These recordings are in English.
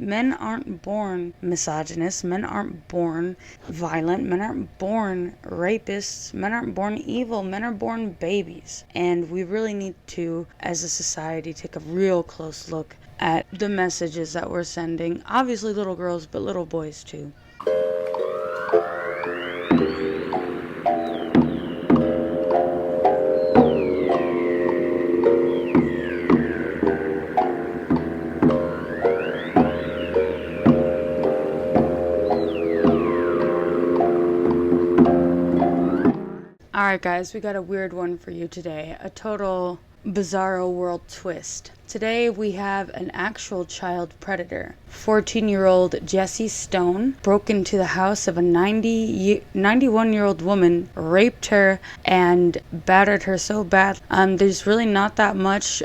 Men aren't born misogynists. Men aren't born violent. Men aren't born rapists. Men aren't born evil. Men are born babies. And we really need to, as a society, take a real close look at the messages that we're sending. Obviously little girls, but little boys too. Alright guys, we got a weird one for you today. A total bizarro world twist. Today we have an actual child predator. 14-year-old Jessie Stone broke into the house of a 91-year-old woman, raped her, and battered her so bad. There's really not that much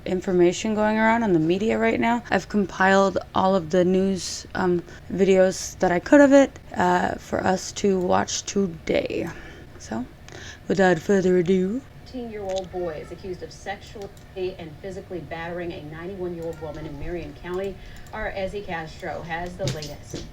information going around on the media right now. I've compiled all of the news videos that I could of it for us to watch today. So, without further ado, 18-year-old boy is accused of sexually and physically battering a 91-year-old woman in Marion County. Our Ezzy Castro has the latest.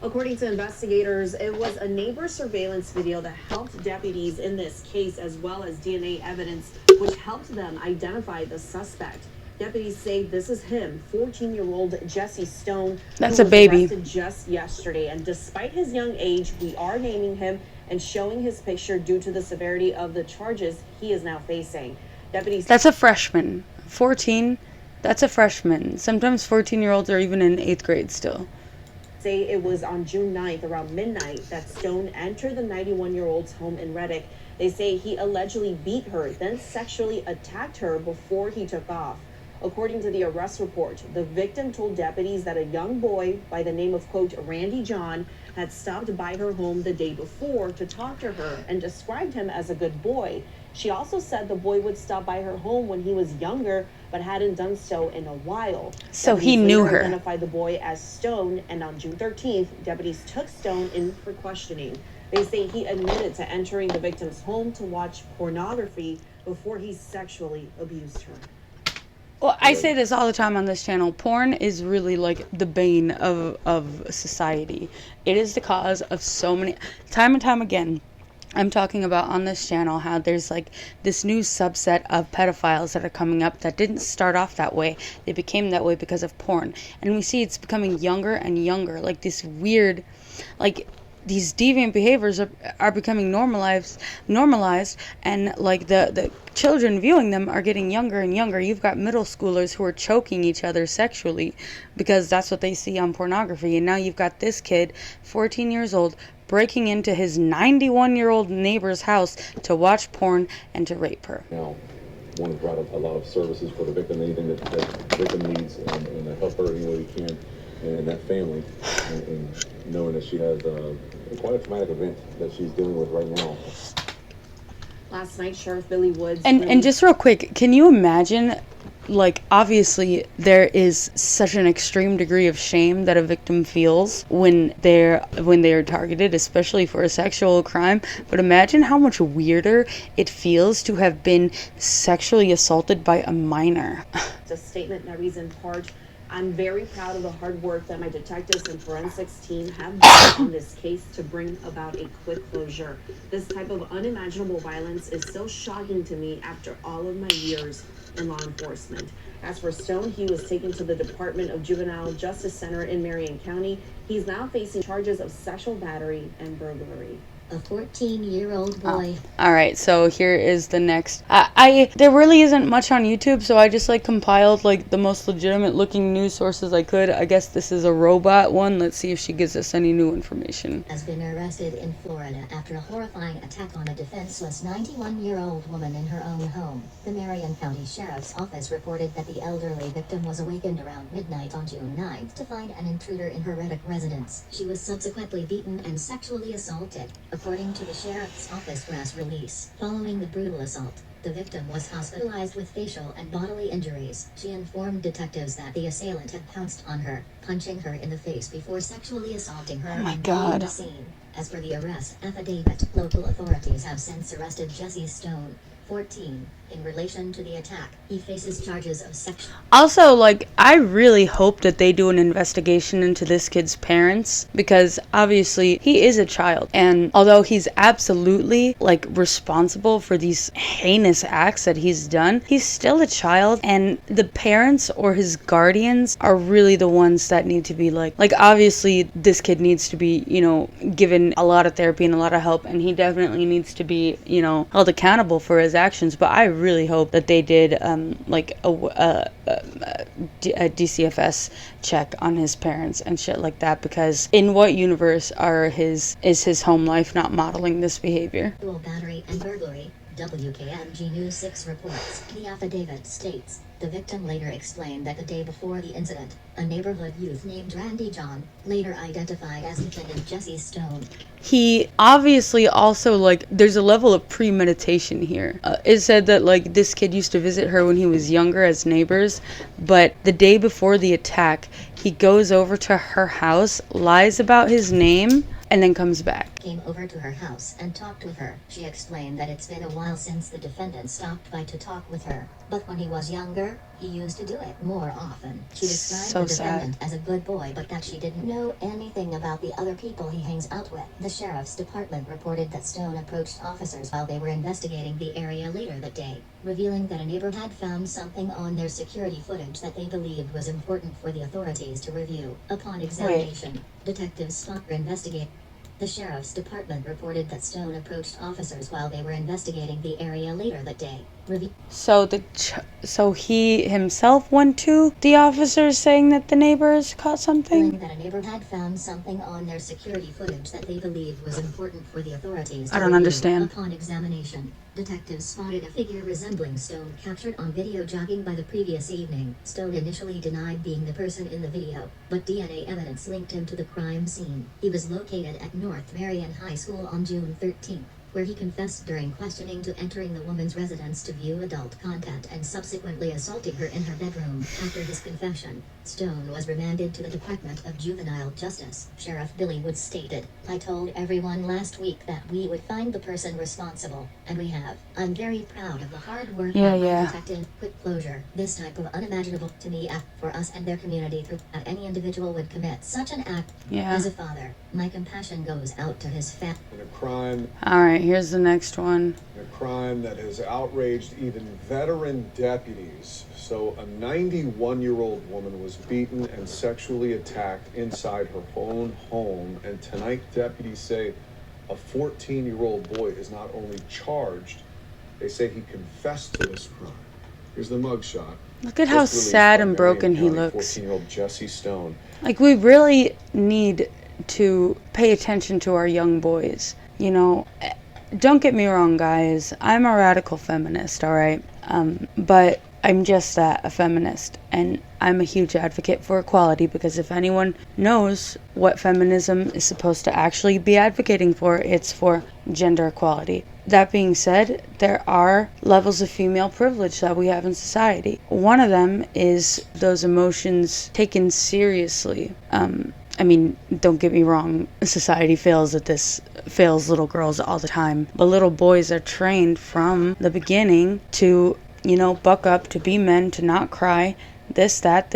According to investigators, it was a neighbor surveillance video that helped deputies in this case, as well as DNA evidence, which helped them identify the suspect. Deputies say this is him, 14-year-old Jessie Stone. That's a baby. Arrested just yesterday, and despite his young age, we are naming him and showing his picture due to the severity of the charges he is now facing. Deputies. That's a freshman. 14. That's a freshman. Sometimes 14-year-olds are even in 8th grade still. Say it was on June 9th around midnight that Stone entered the 91-year-old's home in Reddick. They say he allegedly beat her, then sexually attacked her before he took off. According to the arrest report, the victim told deputies that a young boy by the name of, quote, Randy John had stopped by her home the day before to talk to her and described him as a good boy. She also said the boy would stop by her home when he was younger, but hadn't done so in a while. So he knew her. Identified the boy as Stone, and on June 13th, deputies took Stone in for questioning. They say he admitted to entering the victim's home to watch pornography before he sexually abused her. Well, I say this all the time on this channel. Porn is really like the bane of society. It is the cause of so many, time and time again, I'm talking about on this channel how there's like this new subset of pedophiles that are coming up that didn't start off that way. They became that way because of porn. And we see it's becoming younger and younger. Like this weird, like these deviant behaviors are becoming normalized, and like the children viewing them are getting younger and younger. You've got middle schoolers who are choking each other sexually because that's what they see on pornography. And now you've got this kid, 14 years old, breaking into his 91-year-old neighbor's house to watch porn and to rape her. Now, want to provide a lot of services for the victim, anything that the victim needs, and help her any way we can, and that family, and knowing that she has quite a traumatic event that she's dealing with right now. Last night, Sheriff Billy Woods... And just real quick, can you imagine, like, obviously there is such an extreme degree of shame that a victim feels when they're targeted, especially for a sexual crime, but imagine how much weirder it feels to have been sexually assaulted by a minor. It's a statement that reads in part, I'm very proud of the hard work that my detectives and forensics team have done on this case to bring about a quick closure. This type of unimaginable violence is still shocking to me after all of my years in law enforcement. As for Stone, he was taken to the Department of Juvenile Justice Center in Marion County. He's now facing charges of sexual battery and burglary. A 14-year-old boy. All right, so here is the next. There really isn't much on YouTube, so I just like compiled like the most legitimate looking news sources I could. I guess this is a robot one. Let's see if she gives us any new information. Has been arrested in Florida after a horrifying attack on a defenseless 91-year-old woman in her own home. The Marion County Sheriff's Office reported that the elderly victim was awakened around midnight on June 9th to find an intruder in her Reddick residence. She was subsequently beaten and sexually assaulted, according to the Sheriff's Office press release. Following the brutal assault, the victim was hospitalized with facial and bodily injuries. She informed detectives that the assailant had pounced on her, punching her in the face before sexually assaulting her. Oh my and God. fleeing the scene. As for the arrest affidavit, local authorities have since arrested Jessie Stone, 14, In relation to the attack, he faces charges of sexual. Also, like, I really hope that they do an investigation into this kid's parents, because obviously he is a child, and although he's absolutely like responsible for these heinous acts that he's done, he's still a child, and the parents or his guardians are really the ones that need to be like obviously this kid needs to be, you know, given a lot of therapy and a lot of help, and he definitely needs to be, you know, held accountable for his actions. But I really hope that they did like a DCFS check on his parents and shit like that, because in what universe is his home life not modeling this behavior? Dual battery and burglary. WKMG News 6 reports. The affidavit states, the victim later explained that the day before the incident, a neighborhood youth named Randy John, later identified as defendant Jesse Stone. He obviously also, like, there's a level of premeditation here. It said that, like, this kid used to visit her when he was younger as neighbors, but the day before the attack, he goes over to her house, lies about his name, and then comes back. Came over to her house and talked with her. She explained that it's been a while since the defendant stopped by to talk with her, but when he was younger, he used to do it more often. She described So the defendant sad. as a good boy, but that she didn't know anything about the other people he hangs out with. The sheriff's department reported that Stone approached officers while they were investigating the area later that day, revealing that a neighbor had found something on their security footage that they believed was important for the authorities to review. Upon examination, detectives sought to investigate. The sheriff's department reported that Stone approached officers while they were investigating the area later that day. So he himself went to the officers saying that the neighbors caught something? That a neighbor had found something on their security footage that they believed was important for the authorities to I don't review. understand. Upon examination, detectives spotted a figure resembling Stone captured on video jogging by the previous evening. Stone initially denied being the person in the video, but DNA evidence linked him to the crime scene. He was located at North Marion High School on June 13th. Where he confessed during questioning to entering the woman's residence to view adult content and subsequently assaulting her in her bedroom. After his confession, Stone was remanded to the Department of Juvenile Justice. Sheriff Billy Woods stated, "I told everyone last week that we would find the person responsible, and we have. I'm very proud of the hard work of my detective. Quick closure. This type of unimaginable to me act for us and their community that any individual would commit such an act. As a father, my compassion goes out to his family." In a crime. All right, here's the next one. A crime that has outraged even veteran deputies. So a 91-year-old woman was beaten and sexually attacked inside her own home, and tonight deputies say a 14-year-old boy is not only charged, they say he confessed to this crime. Here's the mugshot. Look at how sad and broken he looks. 14-year-old Jesse Stone. Like, we really need to pay attention to our young boys. You know, don't get me wrong, guys. I'm a radical feminist, all right? But I'm just that, a feminist. And I'm a huge advocate for equality, because if anyone knows what feminism is supposed to actually be advocating for, it's for gender equality. That being said, there are levels of female privilege that we have in society. One of them is those emotions taken seriously. I mean, don't get me wrong, society fails at this, fails little girls all the time. But little boys are trained from the beginning to, you know, buck up, to be men, to not cry, this, that.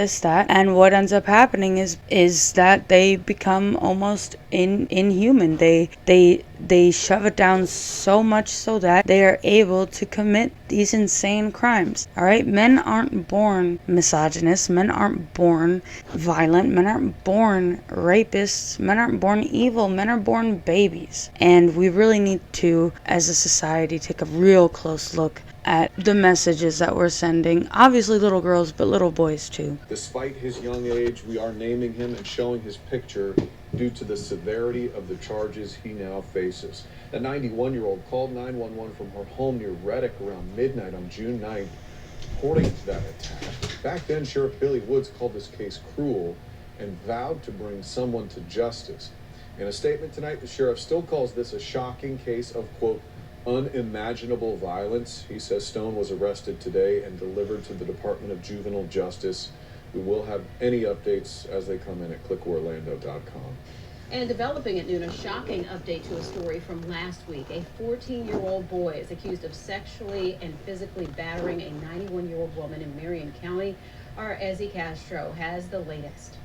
And what ends up happening is that they become almost inhuman. They shove it down so much so that they are able to commit these insane crimes. All right, men aren't born misogynists. Men aren't born violent. Men aren't born rapists. Men aren't born evil. Men are born babies. And we really need to, as a society, take a real close look at the messages that we're sending. Obviously little girls, but little boys too. Despite his young age, we are naming him and showing his picture due to the severity of the charges he now faces. The 91-year-old called 911 from her home near Reddick around midnight on June 9th, reporting that attack. Back then, Sheriff Billy Woods called this case cruel and vowed to bring someone to justice. In a statement tonight, the sheriff still calls this a shocking case of, quote, unimaginable violence. He says Stone was arrested today and delivered to the Department of Juvenile Justice. We will have any updates as they come in at clickorlando.com. And developing at noon, a shocking update to a story from last week. A 14-year-old boy is accused of sexually and physically battering a 91-year-old woman in Marion County. Our Ezzy Castro has the latest.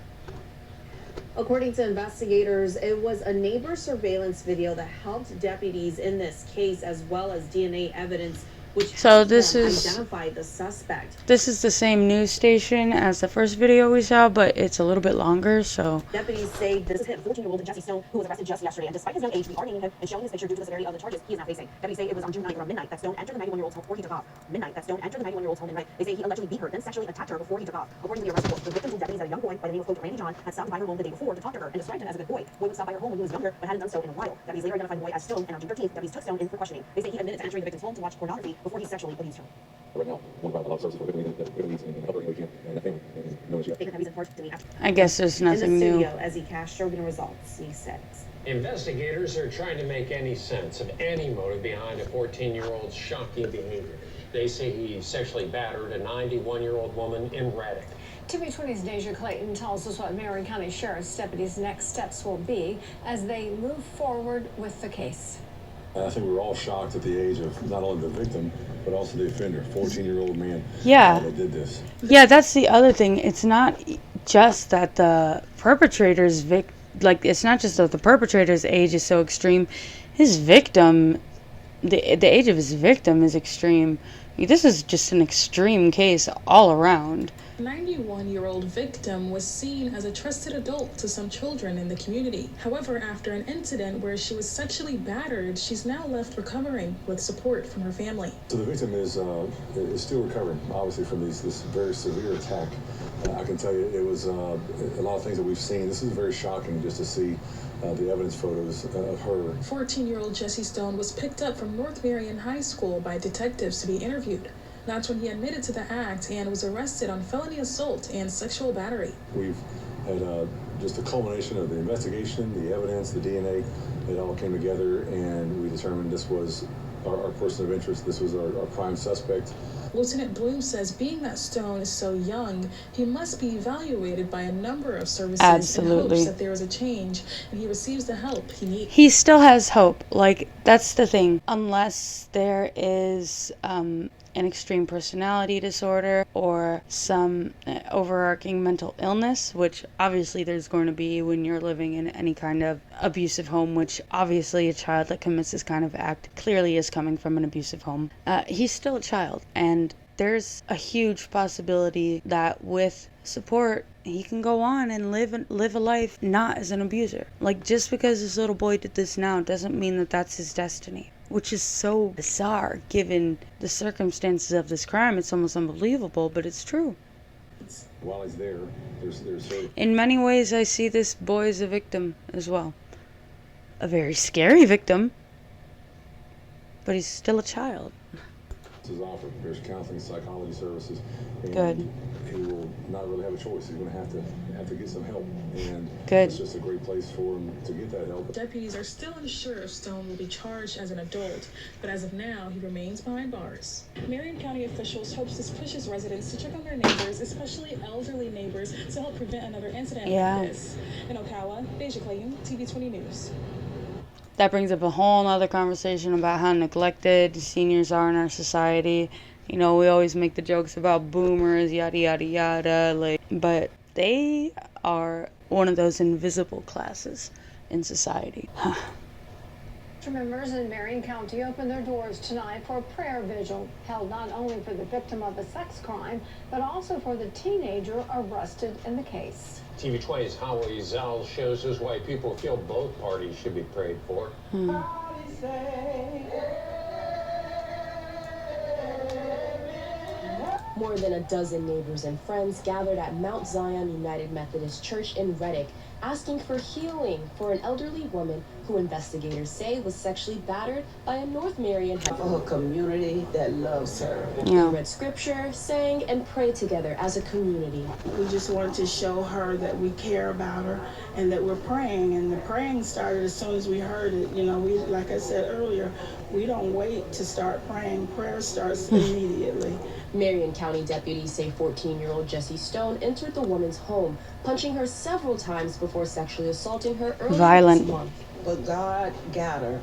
According to investigators, it was a neighbor surveillance video that helped deputies in this case, as well as DNA evidence, which helped them identify the suspect. This is the same news station as the first video we saw, but it's a little bit longer, so. Deputies say this is him, 14-year-old Jesse Stone, who was arrested just yesterday. And despite his young age, we are naming him and showing his picture due to the severity of the charges he is now facing. Deputies say it was on June 9th around midnight that Stone entered the 91-year-old's home before he took off. Midnight that Stone entered the 91-year-old's home in night. They say he allegedly beat her, then sexually attacked her before he took off. According to the arrest report, the victim told deputies that a young boy by the name of Coach Randy John had stopped by her home the day before to talk to her and described him as a good boy. Boy would stop by her home when he was younger, but hadn't done so in a while. Deputies later identified the boy as Stone, and on June 13th, deputies took Stone in for questioning. They say he admitted to entering the victim's home to watch pornography before he sexually abused her. Right now, one of our love services for victim needs and help her we can, and the family, and no issue. I guess there's nothing new. In the studio, Ezzy Castro, getting results, C6. Investigators are trying to make any sense of any motive behind a 14-year-old's shocking behavior. They say he sexually battered a 91-year-old woman in Reddick. TV20's Deja Clayton tells us what Marion County Sheriff's deputies' next steps will be as they move forward with the case. I think we were all shocked at the age of not only the victim, but also the offender, 14-year-old man. Yeah. That did this. Yeah, that's the other thing. It's not just that the perpetrator's it's not just that the perpetrator's age is so extreme. His victim, the age of his victim is extreme. This is just an extreme case all around. The 91-year-old victim was seen as a trusted adult to some children in the community. However, after an incident where she was sexually battered, she's now left recovering with support from her family. So the victim is still recovering, obviously, from this very severe attack. I can tell you it was a lot of things that we've seen. This is very shocking just to see the evidence photos of her. 14-year-old Jesse Stone was picked up from North Marion High School by detectives to be interviewed. That's when he admitted to the act and was arrested on felony assault and sexual battery. We've had just a culmination of the investigation, the evidence, the DNA. It all came together, and we determined this was our person of interest. This was our prime suspect. Lieutenant Bloom says being that Stone is so young, he must be evaluated by a number of services. Absolutely. In hopes that there is a change and he receives the help he needs. He still has hope. Like, that's the thing. Unless there is an extreme personality disorder or some overarching mental illness, which obviously there's going to be when you're living in any kind of abusive home, which obviously a child that commits this kind of act clearly is coming from an abusive home. He's still a child, and there's a huge possibility that with support he can go on and live a life not as an abuser. Like, just because this little boy did this now doesn't mean that that's his destiny. Which is so bizarre, given the circumstances of this crime. It's almost unbelievable, but it's true. While he's there, there's in many ways, I see this boy as a victim as well. A very scary victim, but he's still a child. This is offered. There's counseling, psychology services. And Good. He will not really have a choice. He's going to have to get some help, and Good. It's just a great place for him to get that help. Deputies are still unsure if Stone will be charged as an adult, but as of now, he remains behind bars. Marion County officials hope this pushes residents to check on their neighbors, especially elderly neighbors, to help prevent another incident like this. In Ocala, Deja Clayton, TV20 News. That brings up a whole other conversation about how neglected seniors are in our society. You know, we always make the jokes about boomers, yada, yada, yada. But they are one of those invisible classes in society. Members in Marion County opened their doors tonight for a prayer vigil held not only for the victim of a sex crime, but also for the teenager arrested in the case. TV20's Howie Zal shows us why people feel both parties should be prayed for. More than a dozen neighbors and friends gathered at Mount Zion United Methodist Church in Reddick, asking for healing for an elderly woman who investigators say was sexually battered by a North Marion for her community that loves her. They read scripture, sang, and prayed together as a community. We just wanted to show her that we care about her and that we're praying. And the praying started as soon as we heard it. You know, like I said earlier, we don't wait to start praying. Prayer starts immediately. Marion County deputies say 14-year-old Jesse Stone entered the woman's home, punching her several times before before sexually assaulting her earlier Violent. this month. But God got her.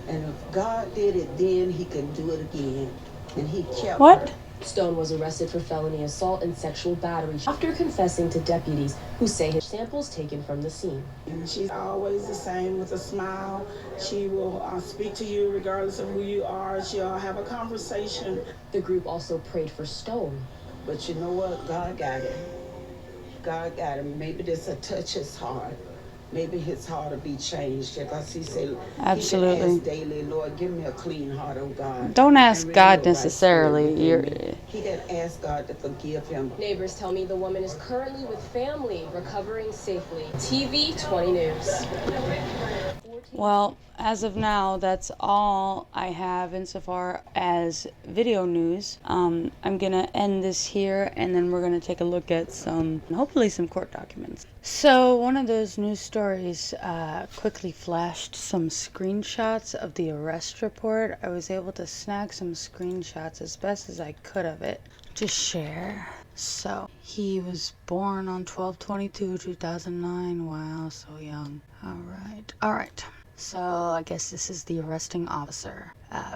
And if God did it then, he can do it again. And he kept What? her. Stone was arrested for felony assault and sexual battery after confessing to deputies who say his samples taken from the scene. And she's always the same with a smile. She will speak to you regardless of who you are. She'll have a conversation. The group also prayed for Stone. But you know what? God got him. God got him. Maybe this will touch his heart. Maybe his heart will be changed. Because he said, Absolutely. He can ask daily, Lord, give me a clean heart, oh God. Don't ask And God renew a right necessarily. spirit within me. He can ask God to forgive him. Neighbors tell me the woman is currently with family, recovering safely. TV 20 News. Well, as of now, that's all I have insofar as video news. I'm gonna end this here, and then we're gonna take a look at hopefully some court documents. So one of those news stories quickly flashed some screenshots of the arrest report. I was able to snag some screenshots as best as I could of it to share. So he was born on 12/22/2009. Wow, so young. All right. So I guess this is the arresting officer.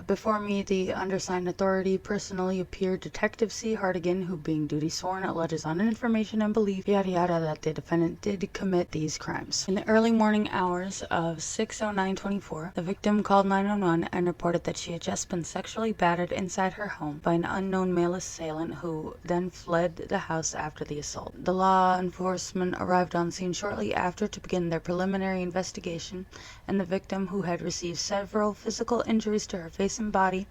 Before me, the undersigned authority personally appeared Detective C. Hartigan, who being duty sworn alleges on information and belief, yada yada, that the defendant did commit these crimes. In the early morning hours of 6/09/24, the victim called 911 and reported that she had just been sexually battered inside her home by an unknown male assailant who then fled the house after the assault. The law enforcement arrived on scene shortly after to begin their preliminary investigation, and the victim, who had received several physical injuries to her face and body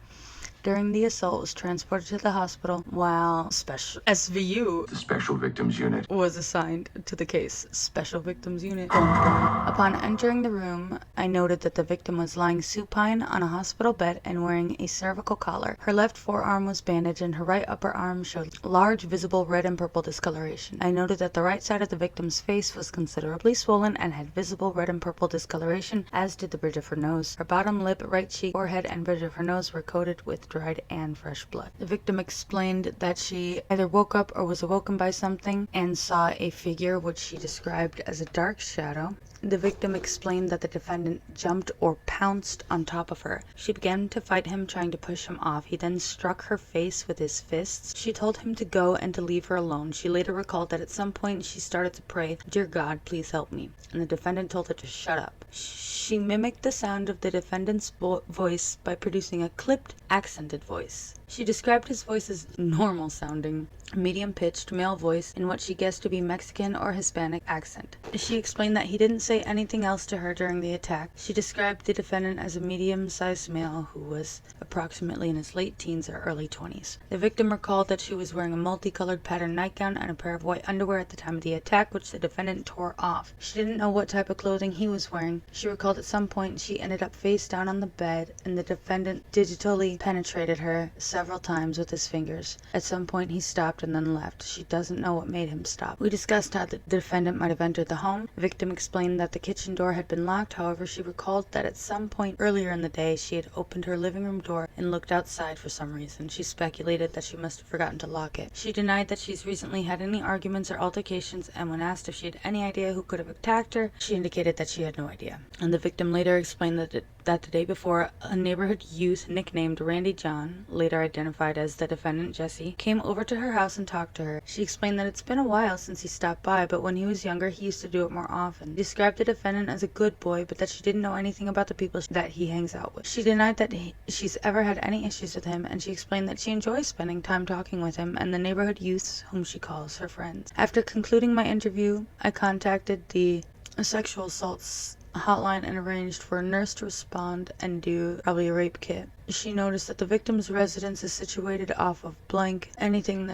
during the assault, was transported to the hospital, while Special SVU, the Special Victims Unit, was assigned to the case. Special Victims Unit. Upon entering the room, I noted that the victim was lying supine on a hospital bed and wearing a cervical collar. Her left forearm was bandaged and her right upper arm showed large visible red and purple discoloration. I noted that the right side of the victim's face was considerably swollen and had visible red and purple discoloration, as did the bridge of her nose. Her bottom lip, right cheek, forehead, and bridge of her nose were coated with dried and fresh blood. The victim explained that she either woke up or was awoken by something and saw a figure which she described as a dark shadow. The victim explained that the defendant jumped or pounced on top of her. She began to fight him, trying to push him off. He then struck her face with his fists. She told him to go and to leave her alone. She later recalled that at some point she started to pray, "Dear God, please help me," and the defendant told her to shut up. She mimicked the sound of the defendant's voice by producing a clipped, accented voice. She described his voice as normal sounding, medium-pitched male voice in what she guessed to be Mexican or Hispanic accent. She explained that he didn't say anything else to her during the attack. She described the defendant as a medium-sized male who was approximately in his late teens or early 20s. The victim recalled that she was wearing a multicolored patterned nightgown and a pair of white underwear at the time of the attack, which the defendant tore off. She didn't know what type of clothing he was wearing. She recalled at some point she ended up face down on the bed and the defendant digitally penetrated her several times with his fingers. At some point he stopped and then left. She doesn't know what made him stop. We discussed how the defendant might have entered the home. The victim explained that the kitchen door had been locked. However, she recalled that at some point earlier in the day she had opened her living room door and looked outside for some reason. She speculated that she must have forgotten to lock it. She denied that she's recently had any arguments or altercations, and when asked if she had any idea who could have attacked her, she indicated that she had no idea. And the victim later explained that the day before, a neighborhood youth nicknamed Randy John, later identified as the defendant Jesse, came over to her house and talked to her. She explained that it's been a while since he stopped by, but when he was younger he used to do it more often. She described the defendant as a good boy, but that she didn't know anything about the people that he hangs out with. She denied that she's ever had any issues with him, and she explained that she enjoys spending time talking with him and the neighborhood youths, whom she calls her friends. After concluding my interview, I contacted the sexual assaults hotline and arranged for a nurse to respond and do probably a rape kit. She noticed that the victim's residence is situated off of blank, anything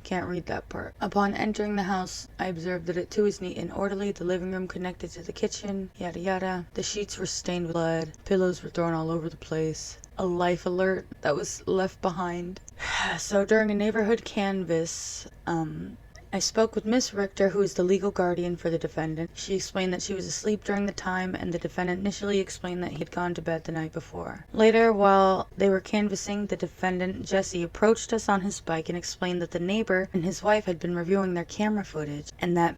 can't read that part. Upon entering the house, I observed that it too is neat and orderly, the living room connected to the kitchen, yada yada. The sheets were stained with blood, pillows were thrown all over the place. A life alert that was left behind. So during a neighborhood canvass, I spoke with Miss Richter, who is the legal guardian for the defendant. She explained that she was asleep during the time, and the defendant initially explained that he had gone to bed the night before. Later, while they were canvassing, the defendant, Jesse, approached us on his bike and explained that the neighbor and his wife had been reviewing their camera footage and that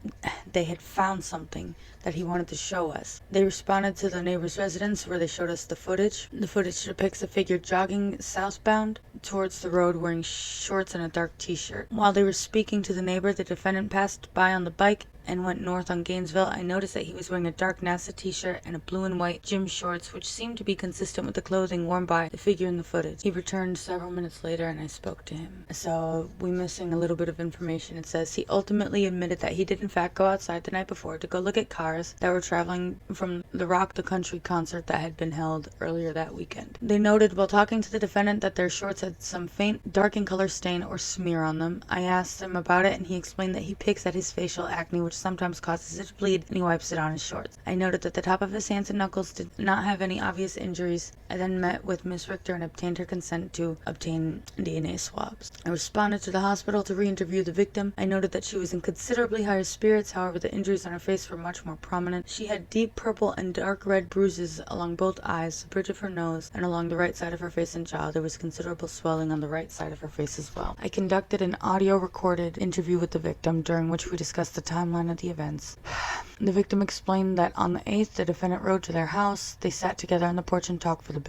they had found something that he wanted to show us. They responded to the neighbor's residence where they showed us the footage. The footage depicts a figure jogging southbound towards the road wearing shorts and a dark t-shirt. While they were speaking to the neighbor, the defendant passed by on the bike and went north on Gainesville. I noticed that he was wearing a dark NASA t-shirt and a blue and white gym shorts, which seemed to be consistent with the clothing worn by the figure in the footage. He returned several minutes later and I spoke to him. So we're missing a little bit of information. It says he ultimately admitted that he did in fact go outside the night before to go look at cars that were traveling from the Rock the Country concert that had been held earlier that weekend. They noted while talking to the defendant that their shorts had some faint dark in color stain or smear on them. I asked him about it and he explained that he picks at his facial acne, which sometimes causes it to bleed, and he wipes it on his shorts. I noted that the top of his hands and knuckles did not have any obvious injuries. I then met with Miss Richter and obtained her consent to obtain DNA swabs. I responded to the hospital to re-interview the victim. I noted that she was in considerably higher spirits, however the injuries on her face were much more prominent. She had deep purple and dark red bruises along both eyes, the bridge of her nose, and along the right side of her face and jaw. There was considerable swelling on the right side of her face as well. I conducted an audio recorded interview with the victim, during which we discussed the timeline of the events. The victim explained that on the 8th, the defendant rode to their house. They sat together on the porch and talked for a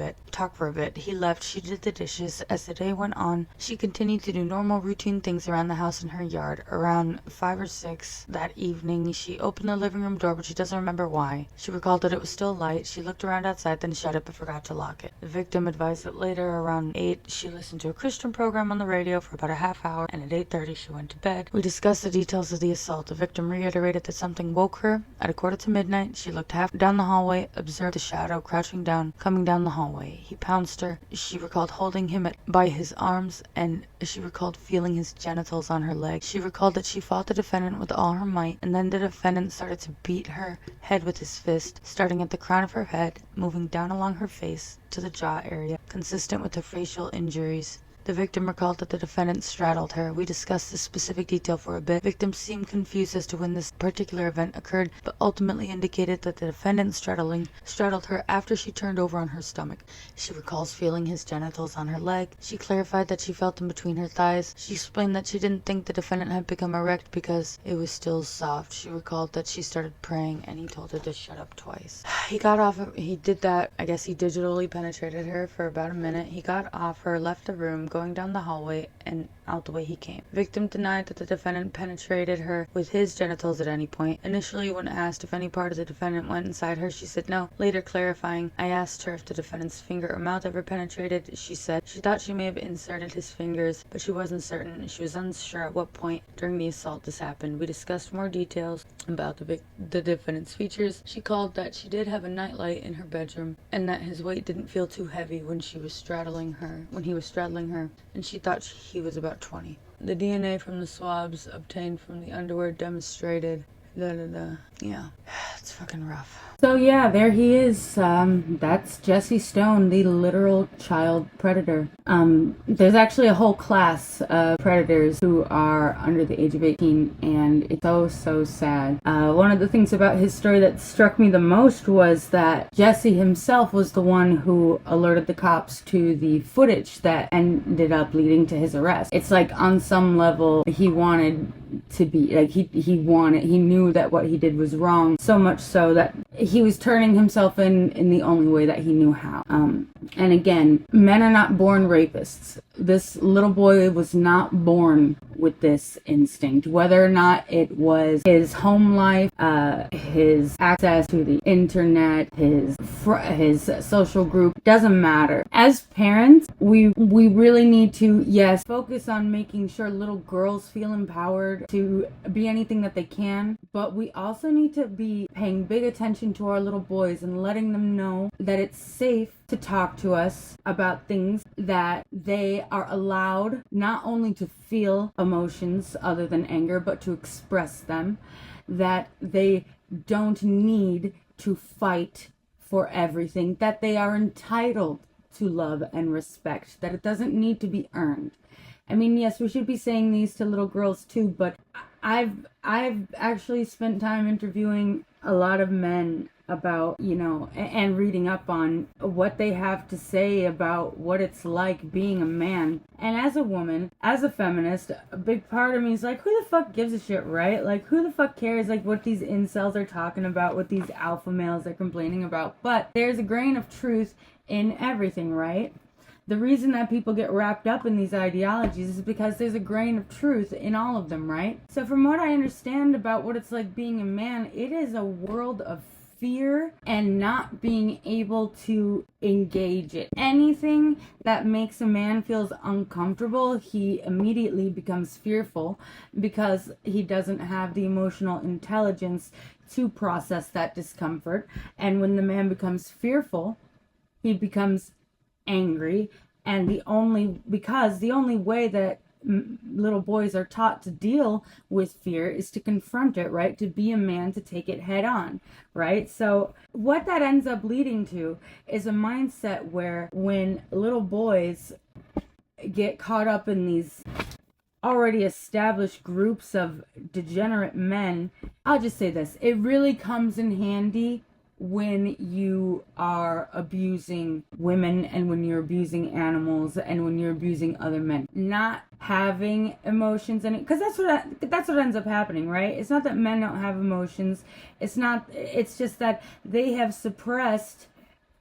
bit. He left. She did the dishes. As the day went on, she continued to do normal routine things around the house and her yard. Around 5 or 6 that evening, she opened the living room door, but she doesn't remember why. She recalled that it was still light. She looked around outside, then shut it but forgot to lock it. The victim advised that later, around 8, she listened to a Christian program on the radio for about a half hour, and at 8:30 she went to bed. We discussed the details of the assault. The victim reiterated that something woke her. At a quarter to midnight, she looked half down the hallway, observed the shadow crouching down, coming down the hallway. He pounced her. She recalled holding him by his arms, and she recalled feeling his genitals on her leg. She recalled that she fought the defendant with all her might, and then the defendant started to beat her head with his fist, starting at the crown of her head, moving down along her face to the jaw area, consistent with her facial injuries. The victim recalled that the defendant straddled her. We discussed this specific detail for a bit. The victim seemed confused as to when this particular event occurred, but ultimately indicated that the defendant straddled her after she turned over on her stomach. She recalls feeling his genitals on her leg. She clarified that she felt them between her thighs. She explained that she didn't think the defendant had become erect because it was still soft. She recalled that she started praying and he told her to shut up twice. He got off. He did that. I guess he digitally penetrated her for about a minute. He got off her, left the room, going down the hallway and out the way he came. The victim denied that the defendant penetrated her with his genitals at any point. Initially, when asked if any part of the defendant went inside her, she said no. Later clarifying, I asked her if the defendant's finger or mouth ever penetrated. She said she thought she may have inserted his fingers, but she wasn't certain. She was unsure at what point during the assault this happened. We discussed more details about the defendant's features. She called that she did have a nightlight in her bedroom and that his weight didn't feel too heavy when he was straddling her, and she thought he was about 20. The DNA from the swabs obtained from the underwear demonstrated yeah, it's fucking rough. So yeah, there he is. That's Jesse Stone, the literal child predator. There's actually a whole class of predators who are under the age of 18, and it's so sad. One of the things about his story that struck me the most was that Jesse himself was the one who alerted the cops to the footage that ended up leading to his arrest. It's like on some level he wanted to be like he knew that what he did was wrong, so much so that he was turning himself in the only way that he knew how. And again, men are not born rapists. This little boy was not born with this instinct, whether or not it was his home life, his access to the internet, his social group, doesn't matter. As parents, we really need to, yes, focus on making sure little girls feel empowered to be anything that they can, but we also need to be paying big attention to our little boys and letting them know that it's safe to talk to us about things, that they are allowed not only to feel emotions other than anger, but to express them, that they don't need to fight for everything, that they are entitled to love and respect, that it doesn't need to be earned. I mean, yes, we should be saying these to little girls too, but I've actually spent time interviewing a lot of men about, you know, and reading up on what they have to say about what it's like being a man. And as a woman, as a feminist, a big part of me is like, who the fuck gives a shit, right? Like, who the fuck cares, like, what these incels are talking about, what these alpha males are complaining about? But there's a grain of truth in everything, right? The reason that people get wrapped up in these ideologies is because there's a grain of truth in all of them, right? So from what I understand about what it's like being a man, it is a world of fear and not being able to engage it. Anything that makes a man feels uncomfortable, he immediately becomes fearful because he doesn't have the emotional intelligence to process that discomfort. And when the man becomes fearful, he becomes angry, and the only way that little boys are taught to deal with fear is to confront it, right? To be a man, to take it head on, right? So what that ends up leading to is a mindset where when little boys get caught up in these already established groups of degenerate men, I'll just say this, it really comes in handy when you are abusing women and when you're abusing animals and when you're abusing other men. Not having emotions in it, because that's what ends up happening, right? It's not that men don't have emotions. It's just that they have suppressed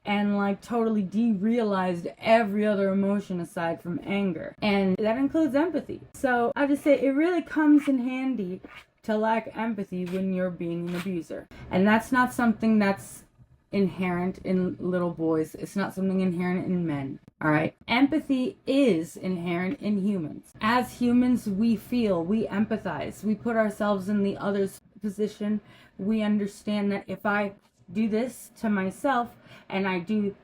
and like totally derealized every other emotion aside from anger. And that includes empathy. So I just say it really comes in handy to lack empathy when you're being an abuser. And that's not something that's inherent in little boys. It's not something inherent in men. Alright? Empathy is inherent in humans. As humans, we feel, we empathize, we put ourselves in the other's position. We understand that if I do this to myself and I do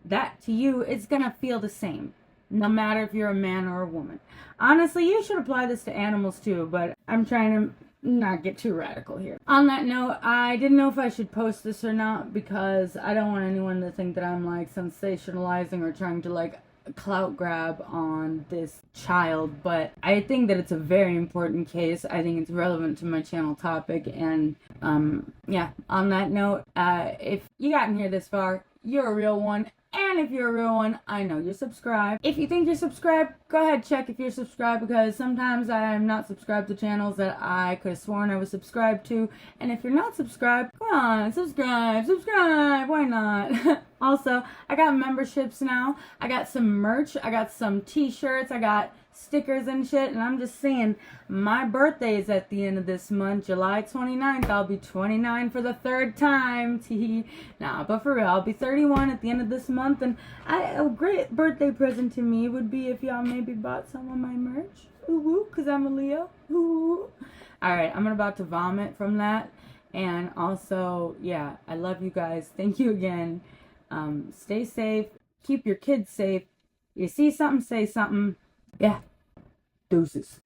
that to you, it's gonna feel the same, no matter if you're a man or a woman. Honestly, you should apply this to animals too, but I'm trying to not get too radical here. On that note, I didn't know if I should post this or not because I don't want anyone to think that I'm like sensationalizing or trying to like clout grab on this child, but I think that it's a very important case. I think it's relevant to my channel topic, and yeah, on that note, if you gotten here this far, you're a real one. And if you're a real one, I know you're subscribed. If you think you're subscribed, go ahead, check if you're subscribed, because sometimes I am not subscribed to channels that I could have sworn I was subscribed to. And if you're not subscribed, come on, subscribe, why not? Also, I got memberships now. I got some merch. I got some t-shirts. I got stickers and shit, and I'm just saying, my birthday is at the end of this month, July 29th. I'll be 29 for the third time. Nah, but for real, I'll be 31 at the end of this month, and a great birthday present to me would be if y'all maybe bought some of my merch. Ooh, because I'm a Leo. Ooh. Alright, I'm about to vomit from that, and also, yeah, I love you guys. Thank you again. Stay safe. Keep your kids safe. You see something, say something. Yeah. Deuces.